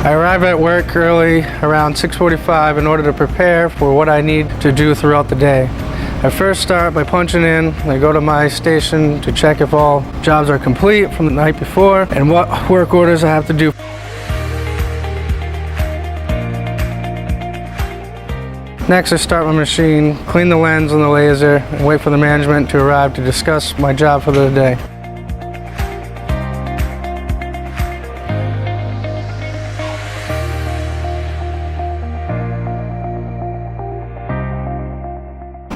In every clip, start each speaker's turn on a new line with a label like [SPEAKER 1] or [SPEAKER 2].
[SPEAKER 1] I arrive at work early around 6:45 in order to prepare for what I need to do throughout the day. I first start by punching in. I go to my station to check if all jobs are complete from the night before and what work orders I have to do. Next, I start my machine, clean the lens and the laser, and wait for the management to arrive to discuss my job for the day.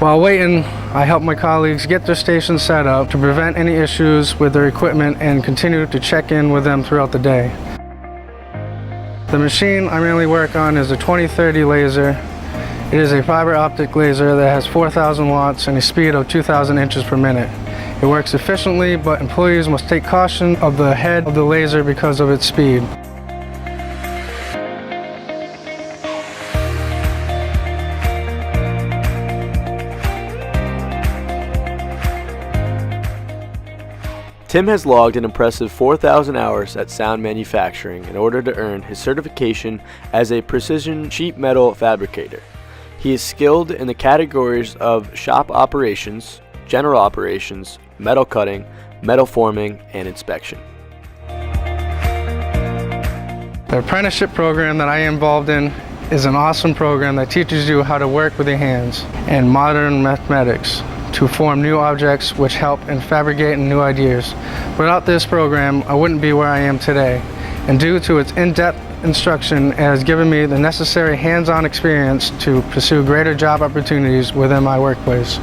[SPEAKER 1] While waiting, I help my colleagues get their stations set up to prevent any issues with their equipment and continue to check in with them throughout the day. The machine I mainly work on is a 2030 laser. It is a fiber optic laser that has 4,000 watts and a speed of 2,000 inches per minute. It works efficiently, but employees must take caution of the head of the laser because of its speed.
[SPEAKER 2] Tim has logged an impressive 4,000 hours at Sound Manufacturing in order to earn his certification as a precision sheet metal fabricator. He is skilled in the categories of shop operations, general operations, metal cutting, metal forming, and inspection.
[SPEAKER 1] The apprenticeship program that I am involved in is an awesome program that teaches you how to work with your hands and modern mathematics to form new objects which help in fabricating new ideas. Without this program, I wouldn't be where I am today. And due to its in-depth instruction, it has given me the necessary hands-on experience to pursue greater job opportunities within my workplace.